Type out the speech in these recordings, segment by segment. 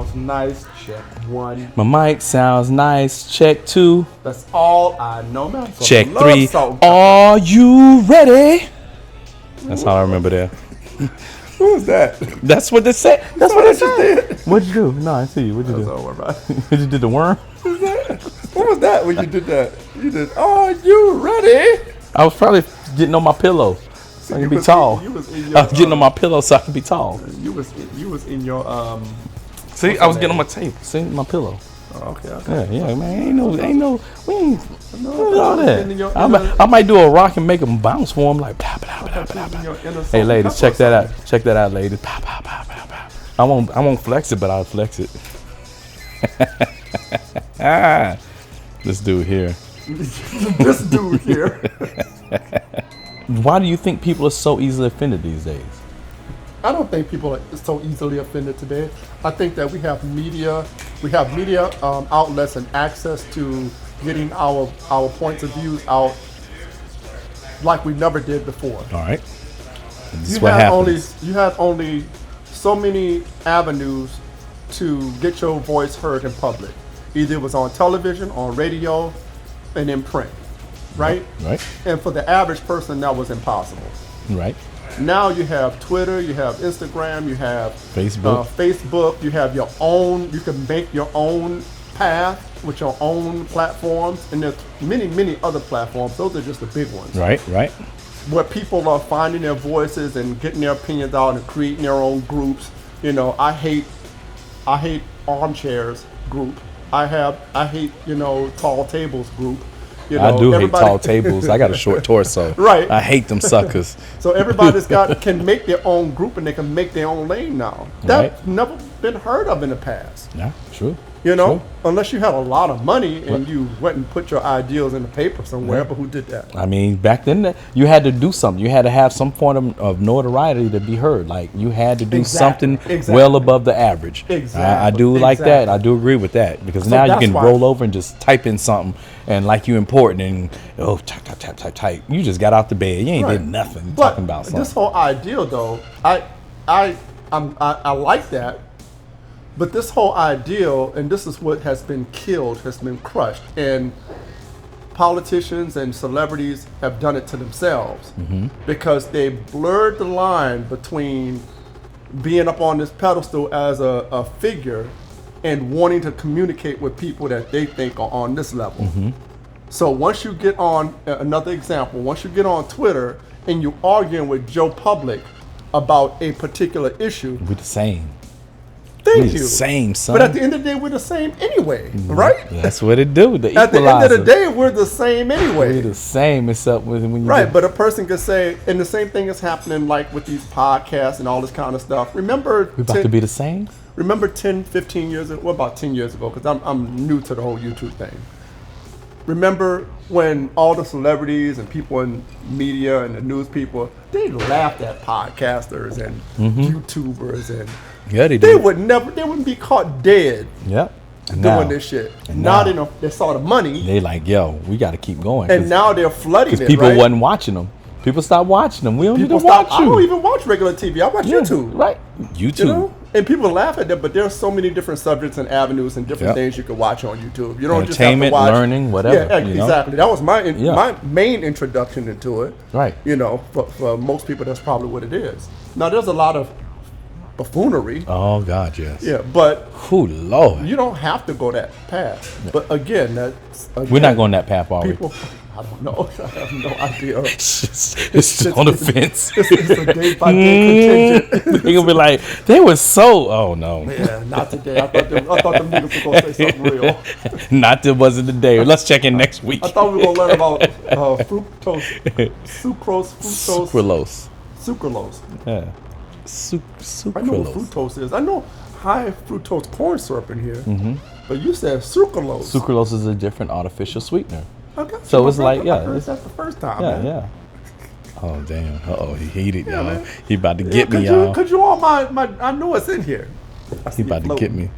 sounds nice. Check 1. My mic sounds nice. Check 2. That's all I know, man. So Check 3. Are you ready? That's how I remember that. Who was that? That's what they said. That's what they said. Did. What'd you do? No, I see you. What'd you do? What'd you do? The worm? What was that when you did that? You did. Are you ready? I was probably getting on my pillow so I can be tall. I was getting on my pillow so I can be tall. You was in your See, I was getting on my table. See, my pillow. Oh, okay. Yeah, man. Ain't no. We ain't. All that. I might do a rock and make them bounce for them like. Blah, blah, blah, blah, blah. Hey, ladies, check that out. Check that out, ladies. Pow, pow, pow, pow, pow. I won't flex it, but I'll flex it. This dude here. This dude here. Why do you think people are so easily offended these days? I don't think people are so easily offended today. I think that we have media outlets and access to getting our points of views out like we never did before. All right. This is what happens. You had only so many avenues to get your voice heard in public. Either it was on television, on radio, and in print, right? Right. And for the average person, that was impossible. Right. Now you have Twitter, you have Instagram, you have Facebook. You have your own. You can make your own path with your own platforms, and there's many other platforms. Those are just the big ones. Right. Where people are finding their voices and getting their opinions out and creating their own groups. You know, I hate armchairs group. I hate tall tables group. You know, I do hate tall tables. I got a short torso. Right. I hate them suckers. So everybody's can make their own group and they can make their own lane now. That's never been heard of in the past. Yeah, true. You know, unless you had a lot of money and you went and put your ideals in the paper somewhere, but who did that? I mean, back then you had to do something. You had to have some form of notoriety to be heard. Like you had to do something well above the average. Exactly. I do like that. I do agree with that because now you can roll over and just type in something and like you important and type. You just got out the bed. You ain't did nothing talking about something. This whole ideal though, I like that. But this whole ideal, and this is what has been killed, has been crushed, and politicians and celebrities have done it to themselves because they blurred the line between being up on this pedestal as a figure and wanting to communicate with people that they think are on this level. So once you get on, another example, once you get on Twitter and you're arguing with Joe Public about a particular issue. We're the same. Thank you. The same, son. But at the end of the day, we're the same anyway, right? That's what it do. The at the end of the day, we're the same anyway. We're the same, except when you right. But a person could say, and the same thing is happening like with these podcasts and all this kind of stuff. Remember, we're about to be the same. Remember 10, 15 years ago? What about 10 years ago? Because I'm new to the whole YouTube thing. Remember when all the celebrities and people in media and the news people, they laughed at podcasters and YouTubers and. Yeah, they wouldn't be caught dead. Yep. Doing this shit. Now they saw the money. They like, yo, we got to keep going. And now they're flooding it. Because people wasn't watching them. People stopped watching them. We don't even watch you. I don't even watch regular TV. I watch YouTube. Right. YouTube. You know? And people laugh at that, but there's so many different subjects and avenues and different things you can watch on YouTube. You don't just have to watch learning, whatever. Yeah, exactly. That was my main introduction into it. Right. You know, for most people, that's probably what it is. Now, there's a lot of buffoonery. Oh God, yes. Yeah, but Lord, you don't have to go that path. Yeah. But again, we're not going that path, are people, I don't know. I have no idea. it's on the fence. It's a day-by-day contingent. They're gonna be like, they were so. Oh no. Yeah, not today. I thought them niggas were gonna say something real. Not that wasn't the day. Let's check in next week. I thought we were gonna learn about sucralose. Yeah. Sucralose. I know what fructose is. I know high fructose corn syrup in here, but you said sucralose. Sucralose is a different artificial sweetener. Okay. So it's like, I heard that the first time. Yeah. Oh damn! He heated, y'all. Man. He about to get me, y'all. Could you all my? I know it's in here. He about to get me.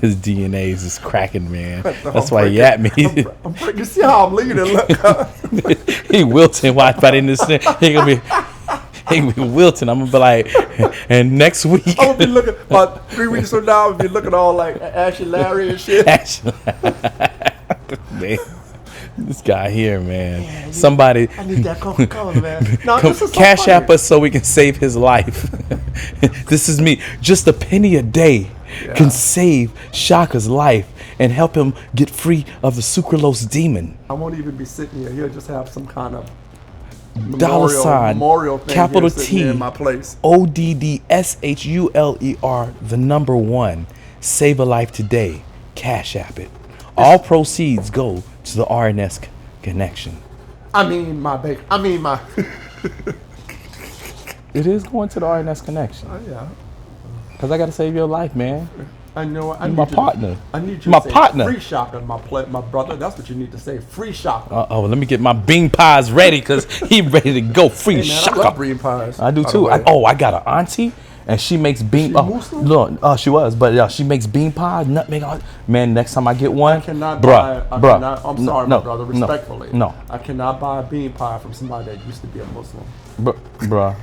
His DNA's is cracking, man. That's why he at me. You see how I'm leaning? Look. He wilting. Why? By in this thing, he gonna be. They be wilting. I'm gonna be like, and next week. I'm gonna be looking about 3 weeks from now. I'm gonna be looking all like Ashy Larry and shit. Man, this guy here, man. Somebody. I need that Coca-Cola, man. No, this is so cash funny. app us so we can save his life. This is me. Just a penny a day can save Shaka's life and help him get free of the sucralose demon. I won't even be sitting here. He'll just have some kind of $, thing capital here sitting T, here in my place. ODDSHULER, the number 1. Save a life today. Cash app it. All proceeds go to the RNS connection. I mean my. It is going to the RNS connection. Oh yeah. Cause I gotta save your life, man. I know. You're my partner. I need you my to say partner. Free Shaka, my brother. That's what you need to say. Free Shaka. Let me get my bean pies ready, cause he ready to go. Free Hey, man, Shaka. I love bean pies. I do too. I got an auntie, and she makes bean. She was, but yeah, she makes bean pies, nutmeg. Man, next time I get one, I'm sorry, my brother. Respectfully, no, I cannot buy a bean pie from somebody that used to be a Muslim. Bruh.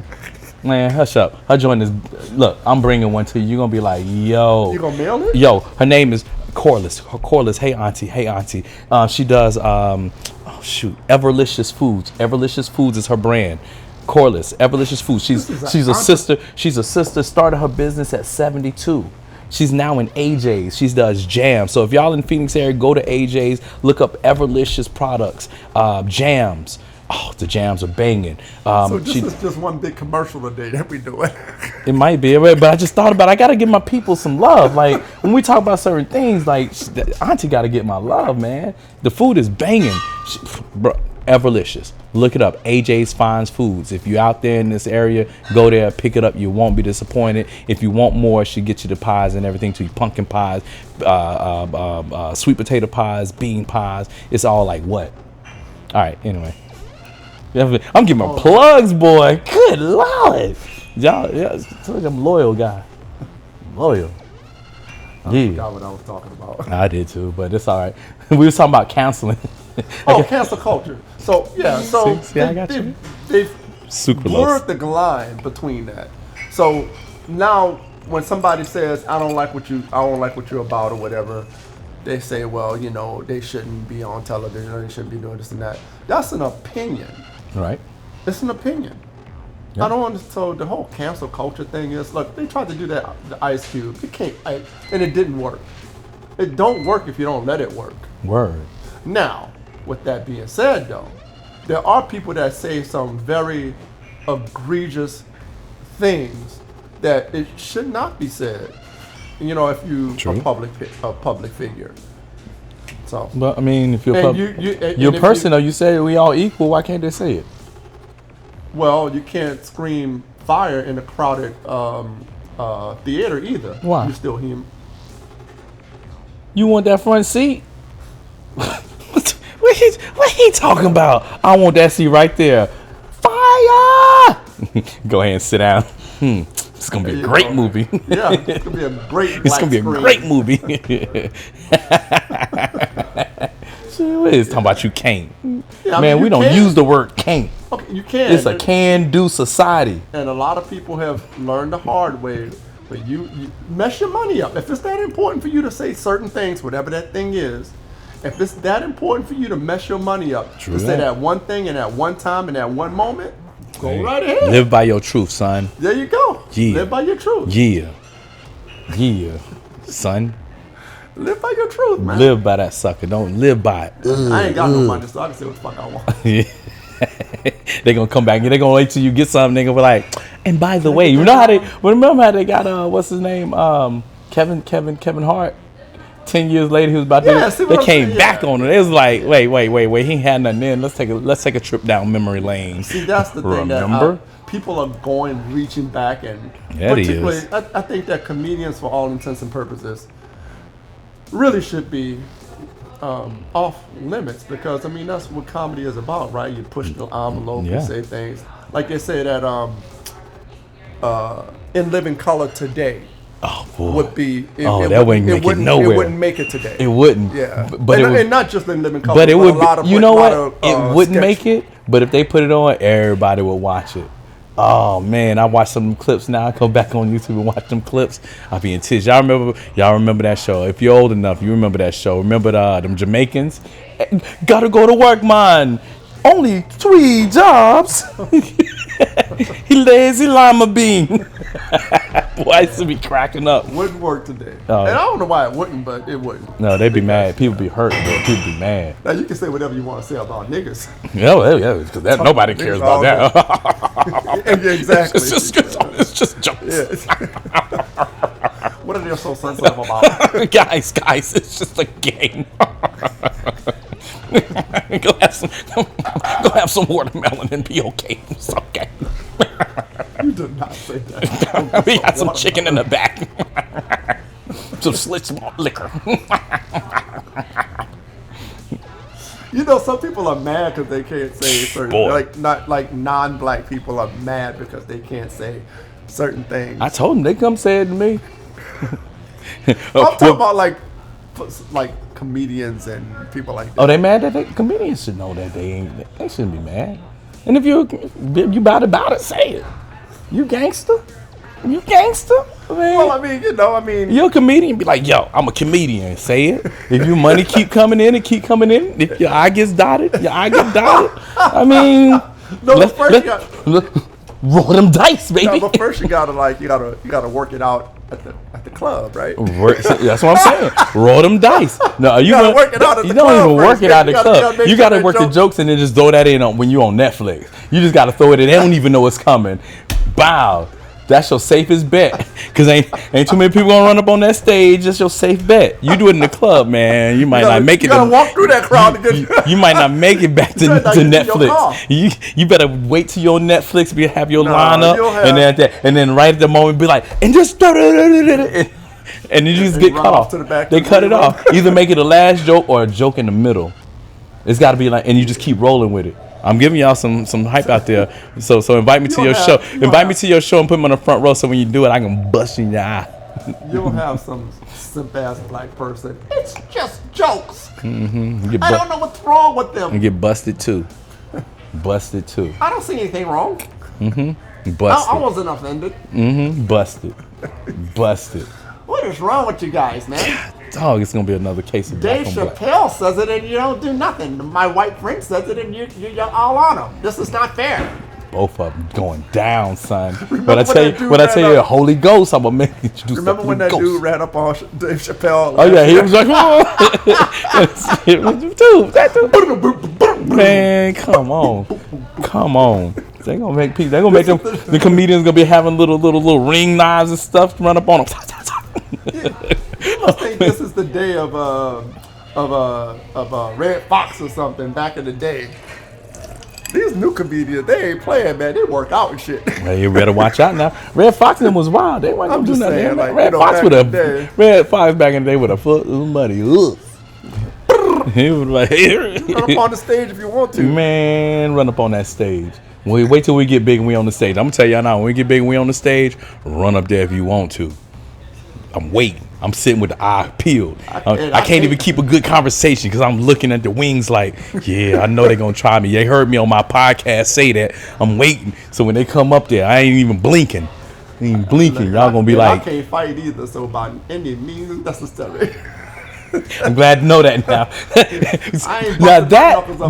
Man, hush up. Her joint is. Look, I'm bringing one to you. You're gonna be like, yo. You gonna mail it? Yo, her name is Corliss. Corliss. Hey auntie. She does. Everlicious Foods. Everlicious Foods is her brand. Corliss. Everlicious Foods. She's a sister. She's a sister. Started her business at 72. She's now in AJ's. She does jams. So if y'all in Phoenix area, go to AJ's. Look up Everlicious products. Jams. Oh, the jams are banging. So this is just one big commercial today that we doing. It might be, but I just thought about it. I got to give my people some love. Like, when we talk about certain things, like, auntie got to get my love, man. The food is banging. Everlicious. Look it up. AJ's Finds Foods. If you're out there in this area, go there, pick it up. You won't be disappointed. If you want more, she get you the pies and everything too. Pumpkin pies, sweet potato pies, bean pies. It's all like what? All right, anyway. I'm getting my plugs, boy. Good Lord. Y'all, yeah, I'm a loyal guy. Loyal. I forgot what I was talking about. I did too, but it's all right. We was talking about canceling. Cancel culture. So, yeah. So, they've blurred the line between that. So, now when somebody says, I don't like what you're about or whatever, they say, well, they shouldn't be on television or they shouldn't be doing this and that. That's an opinion. Right. It's an opinion. Yep. I don't understand. So the whole cancel culture thing is, look, they tried to do that, the Ice Cube. You can't, and it didn't work. It don't work if you don't let it work. Word. Now, with that being said, though, there are people that say some very egregious things that it should not be said. If you a public figure. So, but I mean, if you're you're personal, you say we all equal. Why can't they say it? Well, you can't scream fire in a crowded theater either. Why? You're still human. You want that front seat? What he talking about? I want that seat right there. Fire! Go ahead and sit down. It's gonna be a great movie. Yeah, it's gonna be a great. It's gonna be a great movie. What is talking about? You can't, man. We don't use the word can't. Okay, you can. It's a can-do society. And a lot of people have learned the hard way. But you mess your money up. If it's that important for you to say certain things, whatever that thing is, if it's that important for you to mess your money up, to say that one thing and at one time and at one moment. Go right ahead. Live by your truth, son. There you go. Yeah. Live by your truth. Yeah, son. Live by your truth, man. Live by that sucker. Don't live by it. I ain't got no money, so I can say what the fuck I want. They gonna come back and they gonna wait till you get something. They gonna be like, and by the way, remember how they got what's his name? Kevin Hart. 10 years later, he was about to. They came back on it. It was like, wait. He had nothing in. Let's take a trip down memory lane. See, that's the thing that people are reaching back, and particularly, I think that comedians, for all intents and purposes, really should be off limits because that's what comedy is about, right? You push the envelope, you say things like they say that in Living Color today. Oh boy! Would be that wouldn't make it nowhere. It wouldn't make it today. It wouldn't. Yeah, but and not just in Living Color. But it would. It wouldn't sketch. make it. But if they put it on, everybody would watch it. Oh man, I watch some clips now. I go back on YouTube and watch them clips. I be in tears. Y'all remember that show? If you're old enough, you remember that show. Remember them Jamaicans? Gotta go to work, man. Only 3 jobs. He lazy lima bean. Boy, I used to be cracking up. Wouldn't work today. And I don't know why it wouldn't, but it wouldn't. No, they'd be mad. People be hurt, but people be mad. Now you can say whatever you want to say about niggas. Yeah, because nobody cares about that. Yeah, exactly. It's just jokes. Yeah. What are they so sensitive about? guys, it's just a game. Go have some watermelon and be okay. It's okay. You did not say that. We got some chicken in the back. Some slits liquor. You know, some people are mad because they can't say certain, like non-black people are mad because they can't say certain things. I told them they come say it to me. I'm talking about like comedians and people like that. Oh, they mad that comedians should know that they shouldn't be mad. And if you about it, say it. You gangster? You gangster? Well, I mean, you're a comedian. Be like, yo, I'm a comedian. Say it. If your money keep coming in, if your eye gets dotted, I mean, roll them dice, baby. No, but first you gotta work it out at the club, right? That's what I'm saying. Roll them dice. No, you gotta work it out at the club. You don't even work it out at the club. You gotta work the jokes and then just throw that in when you on Netflix. You just gotta throw it in. They don't even know it's coming. Bow. That's your safest bet. Cause ain't too many people gonna run up on that stage. That's your safe bet. You do it in the club, man. You might not make it. You gotta walk through that crowd to get. You might not make it back to Netflix. You better wait till your Netflix have your lineup, and then right at the moment be like, and just and you just get cut off. They cut it off. Either make it a last joke or a joke in the middle. It's got to be like, and you just keep rolling with it. I'm giving y'all some hype out there. So invite me to your show. Invite me to your show and put me on the front row so when you do it, I can bust you in your eye. You'll have some simp ass black person. It's just jokes. Mm-hmm. I don't know what's wrong with them. And get busted too. Busted too. I don't see anything wrong. Mm-hmm. Busted. I wasn't offended. Mm-hmm. Busted. Busted. What is wrong with you guys, man? Dog, it's gonna be another case of Dave Chappelle says it and you don't do nothing. My white friend says it and you're all on him. This is not fair. Both of them going down, son. But I tell you, Holy Ghost, I'm gonna make you do. Remember when that dude ran up on Dave Chappelle? Oh yeah, he was like, "Oh, man, come on." They gonna make people. They gonna make them. The comedians gonna be having little ring knives and stuff to run up on them. You must think this is the day of Red Fox or something back in the day. These new comedians, they ain't playing, man. They work out and shit. Well, you better watch out now. Red Fox them was wild. They wasn't gonna do nothing. Saying, like, Red Fox back in the day with a foot muddy. He was like, run up on the stage if you want to. Man, run up on that stage. Wait till we get big and we on the stage. I'm gonna tell y'all now, when we get big and we on the stage, run up there if you want to. I'm waiting. I'm sitting with the eye peeled. I can't even keep a good conversation because I'm looking at the wings like, yeah, I know they're going to try me. They heard me on my podcast say that. I'm waiting. So when they come up there, I ain't even blinking. Y'all going to be like. I can't fight either, so by any means necessary. I'm glad to know that now. Now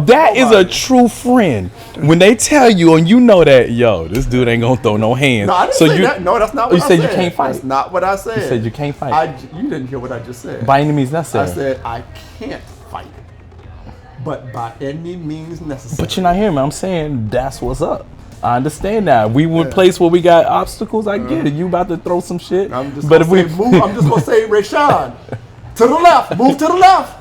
that is a true friend. When they tell you and you know that, yo, this dude ain't gonna throw no hands. No, I didn't say that. No, that's not what I said. You said you can't fight. That's not what I said. You said you can't fight. You didn't hear what I just said. By any means necessary. I said I can't fight, but by any means necessary. But you're not hearing me. I'm saying that's what's up. I understand that. We were in a place where we got obstacles. I get it. You about to throw some shit. I'm just gonna say Rayshon. To the left, move to the left.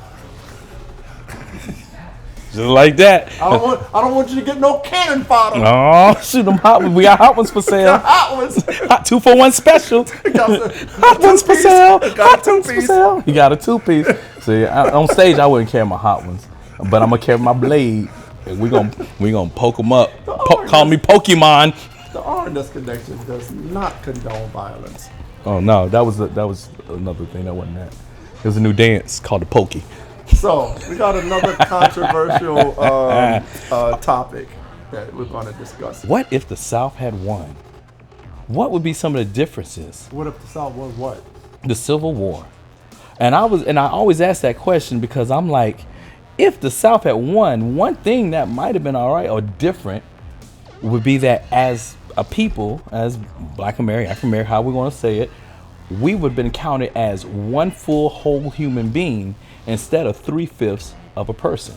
Just like that. I don't want you to get no cannon fodder. Oh, shoot them hot ones. We got hot ones for sale. Hot ones. Hot 2-for-1 special. Hot ones for sale. Hot ones for sale. You got a 2-piece. See, on stage I wouldn't carry my hot ones, but I'm gonna carry my blade, and we gonna poke them up. Call me Pokemon. The R&S Connection does not condone violence. Oh no, that was another thing. That wasn't that. It was a new dance called the pokey. So we got another controversial topic. that we're going to discuss. What if the South had won? What would be some of the differences? What if the South won what? The Civil War. And I always ask that question because I'm like, if the South had won, one thing that might have been all right or different would be that as a people, as Black American, African American, how we want to say it, we would have been counted as one full whole human being instead of 3/5 of a person.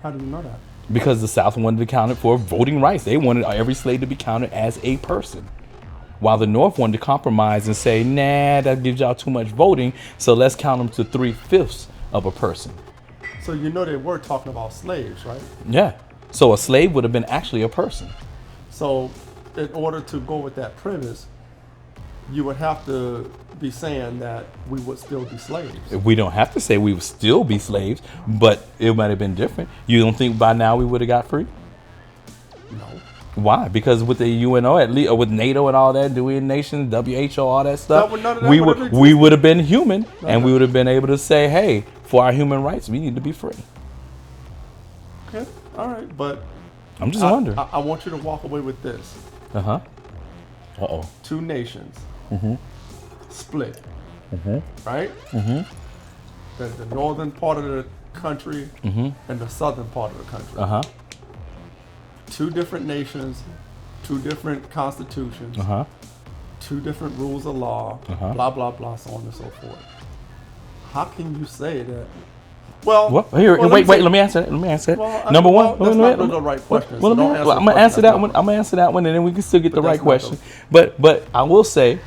How do you know that? Because the South wanted to count it for voting rights. They wanted every slave to be counted as a person. While the North wanted to compromise and say, nah, that gives y'all too much voting, so let's count them to 3/5 of a person. So you know they were talking about slaves, right? Yeah. So a slave would have been actually a person. So in order to go with that premise, you would have to be saying that we would still be slaves. We don't have to say we would still be slaves, but it might have been different. You don't think by now we would have got free? No. Why? Because with the UNO, at least, or with NATO and all that, Dewey Nations, WHO, all that stuff, None of that we would would have been human, and we would have been able to say, hey, for our human rights, we need to be free. Okay, all right, but I'm just wondering. I want you to walk away with this. Uh-huh. Uh-oh. Two nations. Split. Right? The northern part of the country and the southern part of the country. Uh-huh. Two different nations, two different constitutions, Uh-huh. two different rules of law, blah, blah, blah, so on and so forth. How can you say that? Well, What? Wait, let me answer it. Well, Number one. that's not really the right question. Well, I'm gonna answer that one. I'm gonna answer that one, and then we can still get the right question. But I will say,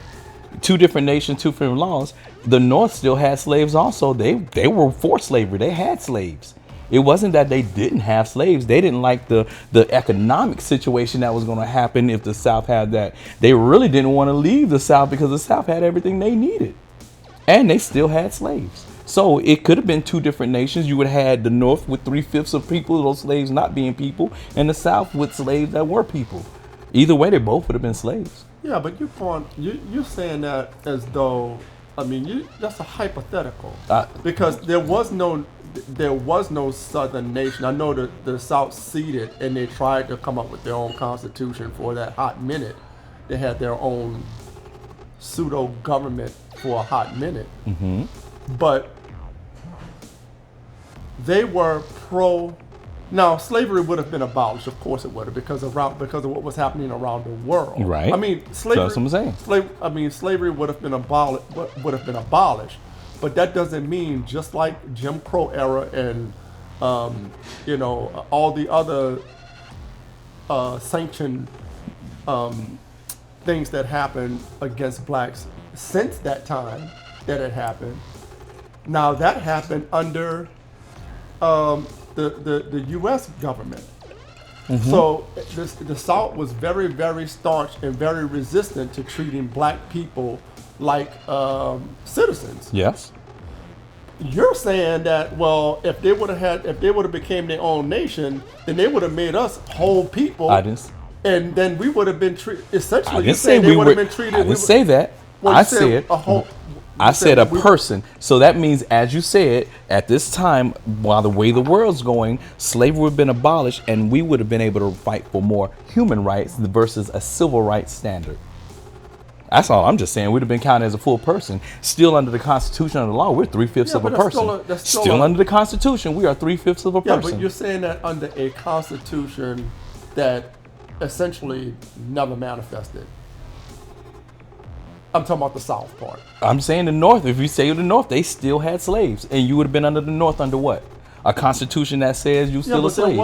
two different nations, two different laws. The North still had slaves. Also, they were for slavery. They had slaves. It wasn't that they didn't have slaves. They didn't like the economic situation that was going to happen if the South had that. They really didn't want to leave the South because the South had everything they needed, and they still had slaves. So it could have been two different nations. You would have had the North with 3/5 of people, those slaves not being people, and the South with slaves that were people. Either way, they both would have been slaves. Yeah, but you're saying that as though, I mean, that's a hypothetical because there was no southern nation. I know that the South ceded and they tried to come up with their own constitution for that hot minute. They had their own pseudo government for a hot minute, but they were pro. Now, slavery would have been abolished. Of course, it would have because of what was happening around the world. Right. I mean, slavery. That's what I'm saying. Slavery would have been abolished, but that doesn't mean just like Jim Crow era and all the other sanctioned things that happened against blacks since that time that it happened. Now that happened under the U.S. government. So the South was very, very staunch and very resistant to treating black people like citizens. Yes. You're saying that, well, if they would have became their own nation, then they would have made us whole people. And then we would have been treated. Essentially, I didn't say that. I said a whole. I said a person. So that means, as you said, at this time, while the way the world's going, slavery would have been abolished, and we would have been able to fight for more human rights versus a civil rights standard. That's all I'm just saying. We'd have been counted as a full person. Still under the Constitution and the law, we're 3/5 of a person. Still under the Constitution, we are 3/5 of a person. Yeah, but you're saying that under a Constitution that essentially never manifested. I'm talking about the South part. I'm saying the North. If you say the North, they still had slaves, and you would have been under the North under what? A Constitution that says you still a slave.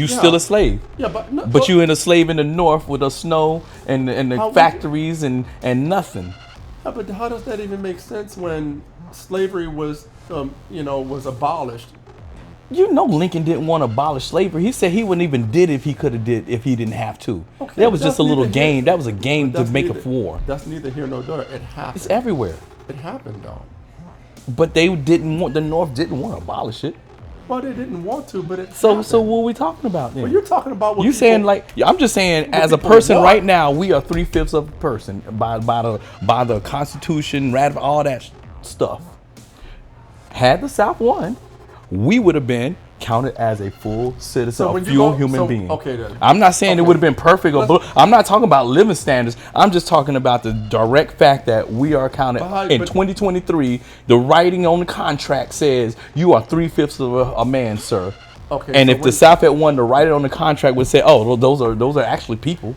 Still a slave. Yeah, but you in a slave in the North with the snow and the factories and nothing. Yeah, but how does that even make sense when slavery was abolished? You know, Lincoln didn't want to abolish slavery. He said he wouldn't even did if he could have did if he didn't have to. Okay, that was just a little game. That was a game to make a war. That's neither here nor there. It happened. It's everywhere. It happened though. But the North didn't want to abolish it. Well, they didn't want to, but it. So what are we talking about then? Well, you're talking about what you saying I'm just saying as a person right now, we are 3/5 of a person by the Constitution, all that stuff. Had the South won, we would have been counted as a full citizen, So a when you full go- human so- being. okay then. I'm not saying it Okay. would have been perfect. I'm not talking about living standards. I'm just talking about the direct fact that we are counted in 2023. The writing on the contract says you are 3/5 of a man, sir. Okay, And so if the South had wanted to write it on the contract, would say, "Oh, those are actually people."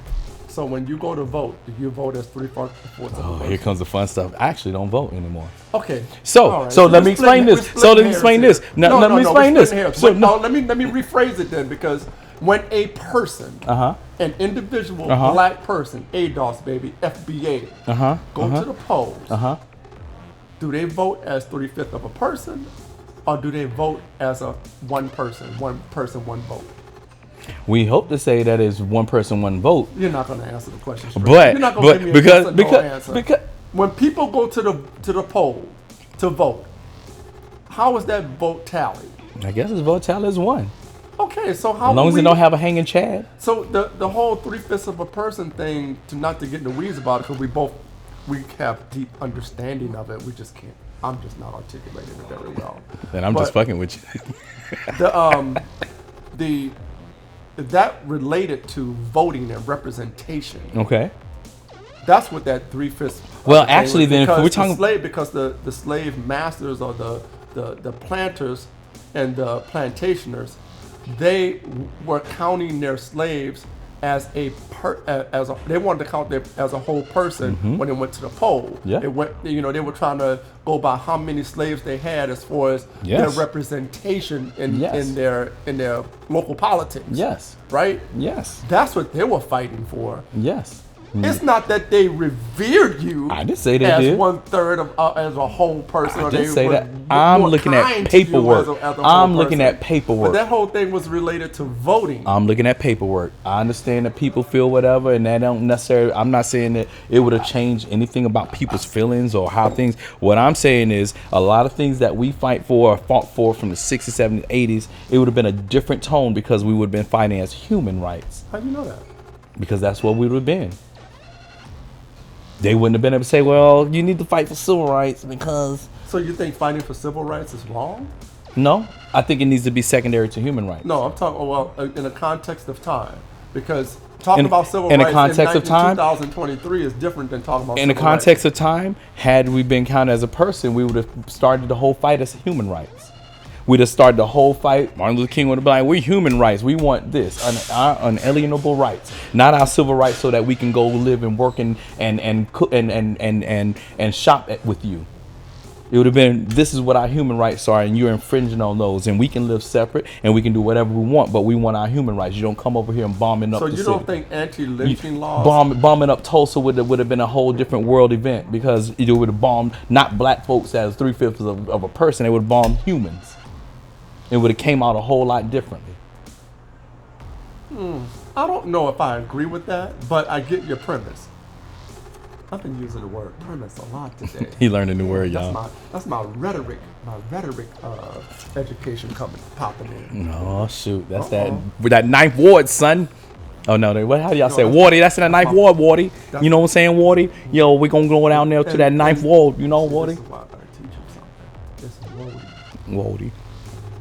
So when you go to vote, do you vote as 3/4 of a Oh, person? here comes the fun stuff. I actually don't vote anymore. Okay. So, All right. so let we're me explain splitting- this. we're So let splitting me explain hairs this. here. Now, let me explain we're this. splitting hairs. So, Wait, no, let me rephrase it then, because when a person, an individual black person, ADOS baby, FBA, go to the polls, do they vote as 3/5 of a person, or do they vote as a one person, one vote? we hope to say that is one person, one vote. You're not going to answer the question straight. But You're not gonna give me a yes or no answer. because When people go to the poll to vote, how is that vote tallied? I guess his vote tally is one. Okay, so how As long as we, they don't have a hanging Chad. so the whole 3/5 of a person thing, to not to get in the weeds about it, because we have deep understanding of it. We just can't. I'm just not articulating it very well. And I'm just But fucking with you. That related to voting and representation. Okay. That's what that 3/5. Well, actually, then, if we're talking- because the slave masters or the planters and the plantationers, they were counting their slaves as they wanted to count them as a whole person when they went to the poll. Yeah. They were trying to go by how many slaves they had as far as Yes. their representation in Yes. in their local politics. Yes. Right? Yes. That's what they were fighting for. Yes. It's not that they revered you. I didn't say they as did. 1/3 of as a whole person. I or didn't they say were that. I'm more looking at kind to you paperwork. as a I'm whole looking person. at paperwork. But that whole thing was related to voting. I'm looking at paperwork. I understand that people feel whatever, and that don't necessarily. I'm not saying that it would have changed anything about people's feelings or how things. What I'm saying is a lot of things that we fight for or fought for from the 60s, 70s, 80s, it would have been a different tone because we would have been fighting as human rights. How do you know that? Because that's what we would have been. They wouldn't have been able to say, well, you need to fight for civil rights because. So you think fighting for civil rights is wrong? No, I think it needs to be secondary to human rights. No, I'm talking in the context of time, because talking In- about civil in the rights context of time? 2023 is different than talking about In the civil rights. context of time, had we been counted as a person, we would have started the whole fight as human rights. We'd have started the whole fight. Martin Luther King would have been like, "We human rights. We want this, our unalienable rights, not our civil rights, so that we can go live and work and cook and shop with you." It would have been, "This is what our human rights are, and you're infringing on those, and we can live separate, and we can do whatever we want, but we want our human rights. You don't come over here and bombing up So the you city." don't think anti-lynching laws? Bombing up Tulsa would have been a whole different world event, because it would have bombed not black folks as 3/5 of a person. It would have bombed humans. It would have came out a whole lot differently. I don't know if I agree with that, but I get your premise. I've been using the word premise a lot today. He learned a new word, y'all. That's my rhetoric education popping in. Oh shoot, that's that with that ninth ward, son. Oh no, how do y'all say Wardy? That's in the ninth ward, Wardy. You know what I'm saying, Wardy? Yo, we gonna go down there to that ninth ward. You know, Wardy? This is why I gotta teach you something. It's Wardy. Wardy.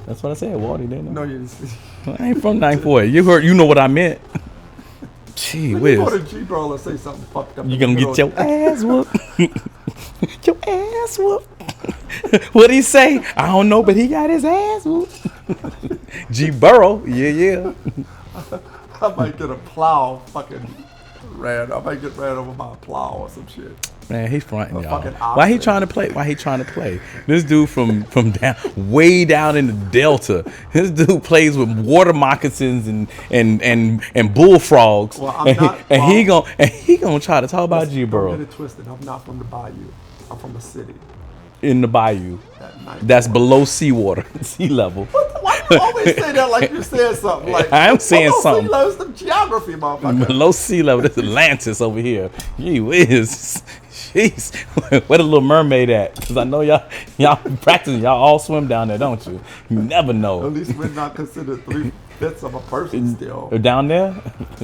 That's what I said, Wardy. Didn't I? No, you. I ain't from ninth ward. You know what I meant. Gee When you go whiz. to G-Bro and say something fucked up, You gonna get your ass whooped. Your ass whooped. What'd he say? I don't know, but he got his ass whooped. G Burrow, yeah. I might get a plow fucking ran. I might get ran over by a plow or some shit. Man, he's fronting, A y'all. fucking Why he oxen. trying to play? Why he trying to play? This dude from down way down in the Delta. This dude plays with water moccasins and bullfrogs. Well, I'm and, not- he gonna try to talk about G Don't Burrow get it twisted. I'm not from the bayou. I'm from the city. in the bayou. That night. That's below seawater, sea level. Why you always say that like you said something? Like I am saying something. He loves the geography, motherfucker. Below sea level. That's Atlantis over here. Gee whiz. Jeez. Where the Little Mermaid at? Because I know y'all practicing. Y'all all swim down there, don't you? You never At know. least we're not considered 3/5 of a person still. Down there,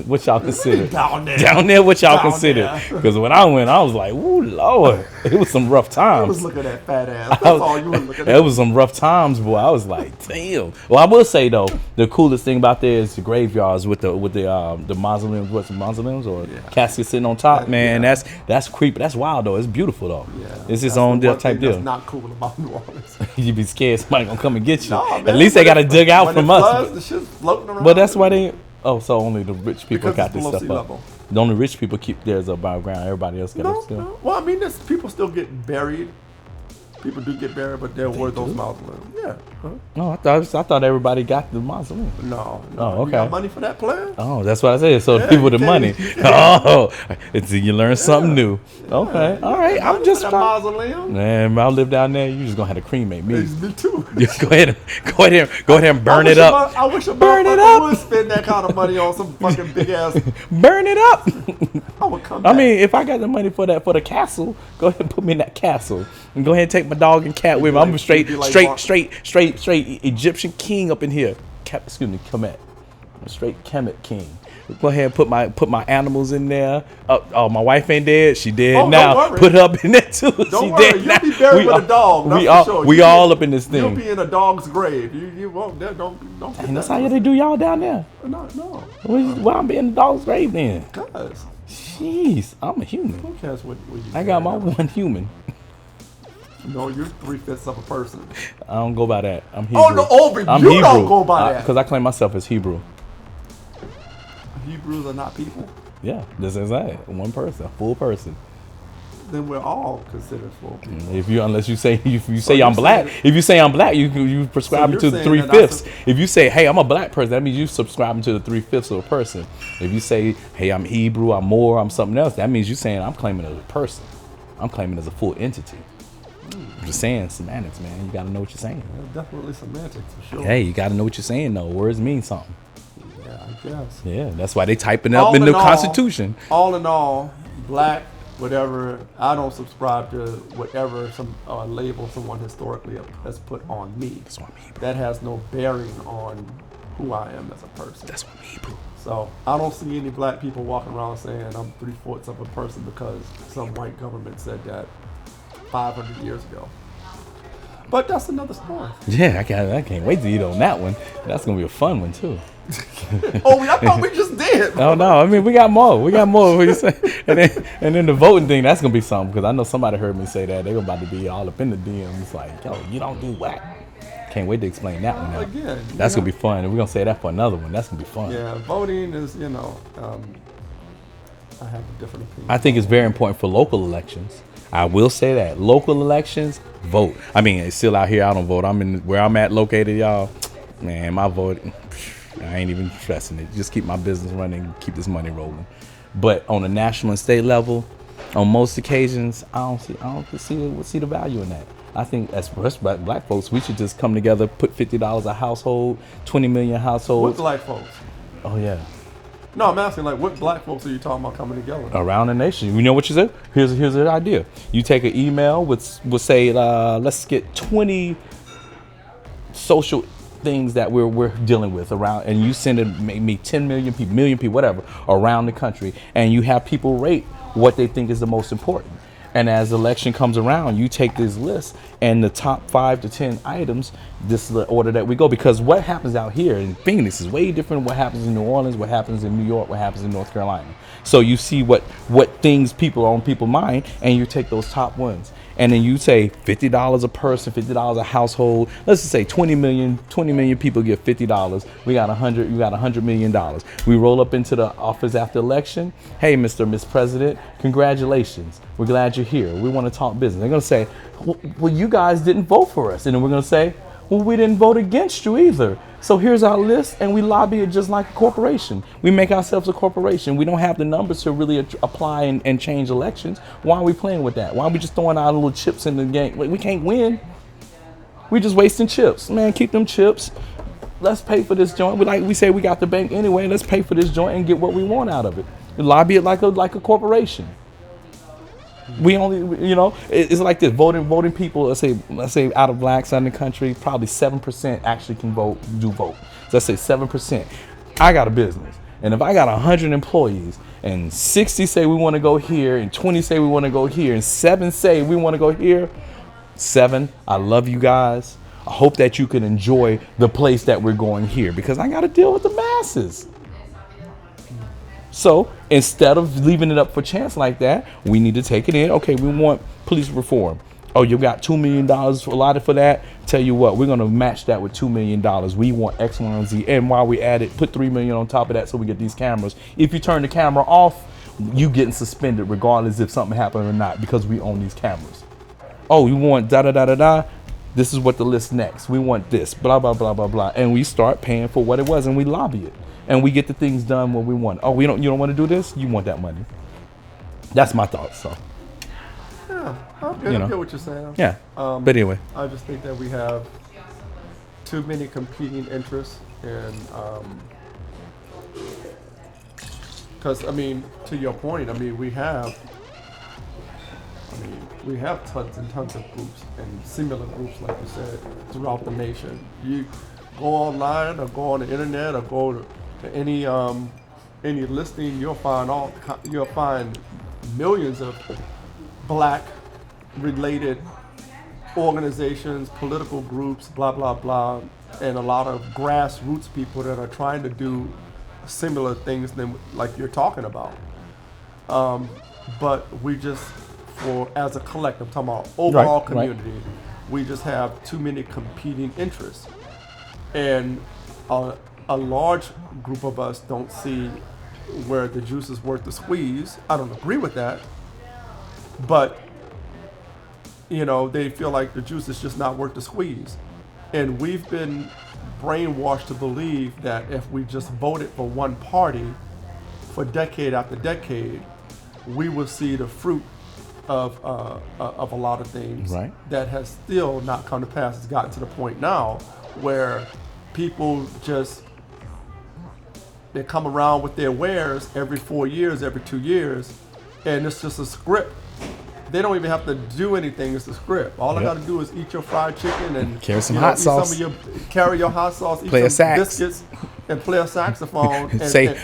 what y'all consider? Down there. Down there, what y'all Down consider? there. Because when I went, I was like, "Ooh, Lord!" It was some rough I was times. looking at fat ass. That's all you were looking at. It was some rough times, boy. I was like, "Damn." Well, I will say though, the coolest thing about there is the graveyards with the mausoleums. What's the mausoleums or caskets sitting on top? Man, that's creepy. That's wild though. It's beautiful though. Yeah, It's its own one type thing deal. That's not cool about New Orleans. You be scared somebody gonna come and get you. No, man, At least they got to dig out when from it us. floods, the shit's floating around. But that's why they. Oh, so only the rich people Because got it's this below stuff sea up. level. The only rich people keep theirs above ground. Everybody else got it still. No. Well, I mean, people still get buried. People do get buried, but there were those mausoleums. Yeah. Huh? No, I thought everybody got the mausoleum. No. Oh, okay. You got money for that player? Oh, that's what I said. So Yeah, people with the you money. can't- Oh, you learn something new. Okay, all right. I'm Money just for that trying. mausoleum. Man, I'll live down there. You just gonna have to cremate me. Me too. Just go ahead and burn it up. I wish a Burn it motherfucker up. would spend that kind of money on some fucking big ass. Burn it up. I would come I back. mean, if I got the money for the castle, go ahead and put me in that castle, and go ahead and take my dog and cat with me. I'm a straight Egyptian king up in here. Kemet. I'm a straight Kemet king. Go ahead and put my animals in there. Oh, my wife ain't dead. She dead Oh, now. don't worry. Put her up in there too. Don't She worry, dead you'll now. be buried with a dog. That's We for all sure. we You'll all be- up in this You'll thing. be in a dog's grave. You won't. Don't. And that's how they do y'all down there. No. Why I'm being in the dog's grave then? Cause Jeez, I'm a human. who cares what you I got my buried? one human. No, you're 3/5 of a person. I don't go by that. I'm Hebrew. Oh no, but I'm you Hebrew. don't go by that. Because I claim myself as Hebrew. Hebrews are not people. Yeah, this is that. One person, a full person. Then we're all considered full people. If you say So I'm you're black, saying- if you say I'm black, you prescribe you're to the saying that 3/5. I If you say, hey, I'm a black person, that means you subscribing to the 3/5 of a person. If you say, hey, I'm Hebrew, I'm Moor, I'm something else, that means you're saying I'm claiming as a person. I'm claiming as a full entity. I'm just saying semantics, man. You gotta know what you're saying. There's definitely semantics for sure. Hey, you gotta know what you're saying though. Words mean something. Yeah, I guess. Yeah, that's why they typing up All in the in all- Constitution. All in all, black, whatever. I don't subscribe to whatever some label someone historically has put on me. That's why I'm Hebrew. That has no bearing on who I am as a person. That's why I'm Hebrew. So I don't see any black people walking around saying I'm 3/4 of a person because some white government said that 500 years ago. But that's another story. Yeah, I can't wait to eat on that one. That's gonna be a fun one too. Oh, I thought we just did. Oh no, I mean we got more. We got more. What you say? And then the voting thing, that's gonna be something because I know somebody heard me say that they're about to be all up in the DMs like, yo, you don't do what? Can't wait to explain that one. Now. Again, That's you gonna be fun, and we're gonna say that for another one. That's gonna be fun. Yeah, voting is, I have a different opinion. I think it's very important for local elections. I will say that local elections, vote. I mean, it's still out here. I don't vote. I'm in where I'm at located, y'all. Man, my vote, I ain't even stressing it. Just keep my business running, keep this money rolling. But on a national and state level, on most occasions, I don't see the value in that. I think as black folks, we should just come together, put $50 a household, 20 million What households. black folks? Oh yeah, No, I'm asking, like, what black folks are you talking about coming together? around the nation. You know what you said? Here's the idea. You take an email with say, let's get 20 social things that we're dealing with around, and you send it maybe 10 million people, whatever, around the country, and you have people rate what they think is the most important. And as the election comes around, you take this list and the top 5 to 10 items, this is the order that we go. Because what happens out here in Phoenix is way different than what happens in New Orleans, what happens in New York, what happens in North Carolina. So you see what things people are on people's mind, and you take those top ones. And then you say $50 a person, $50 a household. Let's just say 20 million people get $50. We got $100 million. We roll up into the office after election. Hey, Mr. and Miss President, congratulations. We're glad you're here. We want to talk business. They're going to say, well, you guys didn't vote for us. And then we're going to say, well, we didn't vote against you either. So here's our list, and we lobby it just like a corporation. We make ourselves a corporation. We don't have the numbers to really apply and change elections. Why are we playing with that? Why are we just throwing our little chips in the game? We can't win. We just wasting chips. Man, keep them chips. Let's pay for this joint. We say we got the bank anyway. Let's pay for this joint and get what we want out of it. Lobby it like a corporation. We only, it's like this. Voting people. Let's say out of blacks in the country, probably 7% actually can vote. So let's say 7%. I got a business, and if I got 100 employees, and 60 say we want to go here, and 20 say we want to go here, and 7 say we want to go here. 7, I love you guys. I hope that you can enjoy the place that we're going here, because I got to deal with the masses. So instead of leaving it up for chance like that, we need to take it in. Okay, we want police reform. Oh, you got $2 million allotted for that? Tell you what, we're going to match that with $2 million. We want X, Y, and Z. And while we add it, put $3 million on top of that so we get these cameras. If you turn the camera off, you getting suspended regardless if something happened or not, because we own these cameras. Oh, you want da-da-da-da-da? This is what the list next. We want this, blah, blah, blah, blah, blah. And we start paying for what it was, and we lobby it. And we get the things done when we want. Oh, you don't want to do this? You want that money. That's my thoughts. So. Yeah, I get what you're saying. Yeah. But anyway. I just think that we have too many competing interests, and because to your point, we have tons and tons of groups and similar groups, like you said, throughout the nation. You go online or go on the internet or go to any listing, you'll find millions of black related organizations, political groups, blah blah blah, and a lot of grassroots people that are trying to do similar things than like you're talking about. But we just, as a collective, I'm talking about overall community, we just have too many competing interests, and a large group of us don't see where the juice is worth the squeeze. I don't agree with that, but they feel like the juice is just not worth the squeeze. And we've been brainwashed to believe that if we just voted for one party for decade after decade, we will see the fruit of a lot of things that has still not come to pass. It's gotten to the point now where people they come around with their wares every 4 years, every 2 years, and it's just a script. They don't even have to do anything. It's a script. All I got to do is eat your fried chicken and carry some hot sauce. Carry your hot sauce, eat play some biscuits, and play a saxophone. and say,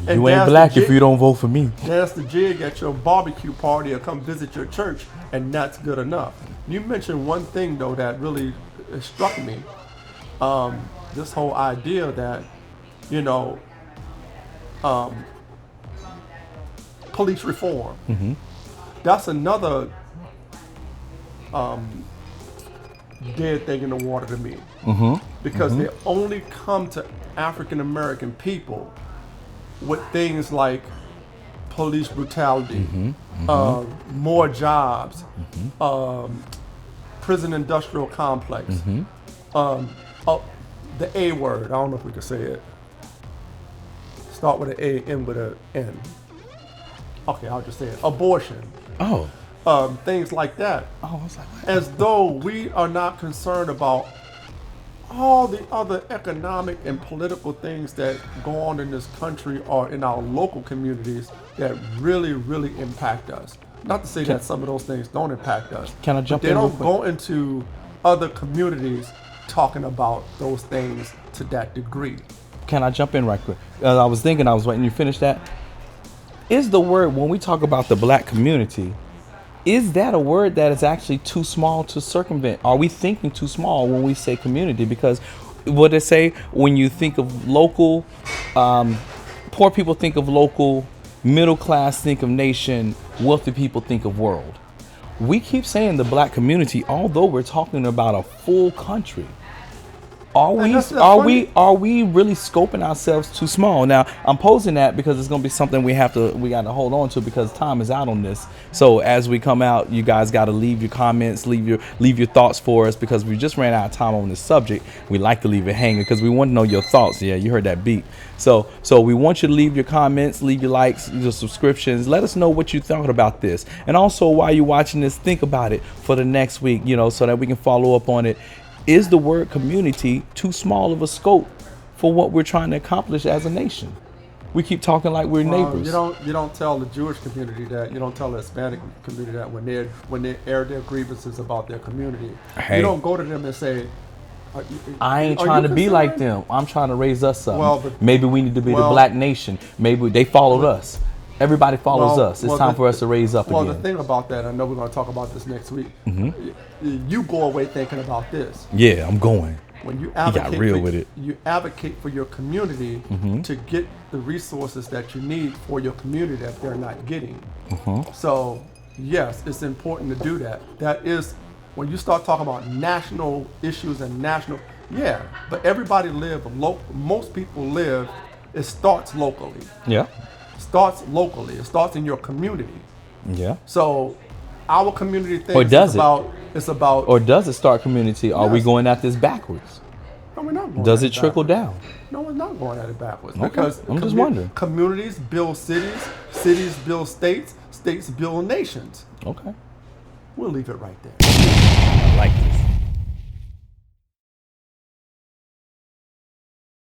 you ain't black if you don't vote for me. Dance the jig at your barbecue party or come visit your church, and that's good enough. You mentioned one thing, though, that really struck me. This whole idea that, police reform. Mm-hmm. That's another dead thing in the water to me. Mm-hmm. Because they only come to African American people with things like police brutality, more jobs, prison industrial complex, the A word, I don't know if we can say it. Start with an A, end with an N. Okay, I'll just say it. Abortion. Oh. Things like that. Oh, I was like, what? As though we are not concerned about all the other economic and political things that go on in this country or in our local communities that really, really impact us. Not to say that some of those things don't impact us. Can I jump in? They don't go into other communities talking about those things to that degree. Can I jump in right quick? I was thinking, I was waiting you to finish that. Is the word, when we talk about the black community, is that a word that is actually too small to circumvent? Are we thinking too small when we say community? Because what they say, when you think of local, poor people think of local, middle class think of nation, wealthy people think of world. We keep saying the black community, although we're talking about a full country. Are we really scoping ourselves too small? Now, I'm posing that because it's going to be something we got to hold on to because time is out on this. So as we come out, you guys got to leave your comments, leave your thoughts for us, because we just ran out of time on this subject. We like to leave it hanging because we want to know your thoughts. Yeah, you heard that beat. So we want you to leave your comments, leave your likes, your subscriptions. Let us know what you thought about this. And also, while you're watching this, think about it for the next week, so that we can follow up on it. Is the word community too small of a scope for what we're trying to accomplish as a nation? We keep talking like we're neighbors. You don't tell the Jewish community that. You don't tell the Hispanic community that when they air their grievances about their community. Hey. You don't go to them and say, I ain't trying to be like them. I'm trying to raise us up. Well, but, maybe we need to be the black nation. Maybe they followed us. Everybody follows us. It's time for us to raise up again. Well, the thing about that, I know we're going to talk about this next week. Mm-hmm. You go away thinking about this. Yeah, I'm going. When you advocate, got real with it. You advocate for your community to get the resources that you need for your community that they're not getting. So, yes, it's important to do that. That is, when you start talking about national issues and but everybody most people live, it starts locally. Yeah. Starts locally. It starts in your community. Yeah. So, our community thing it's about. Or does it start community? Are we going at this backwards? No, we're not going. Does it trickle down? No, we're not going at it backwards. Okay. Because I'm just wondering. Communities build cities, cities build states, states build nations. Okay. We'll leave it right there. I like this.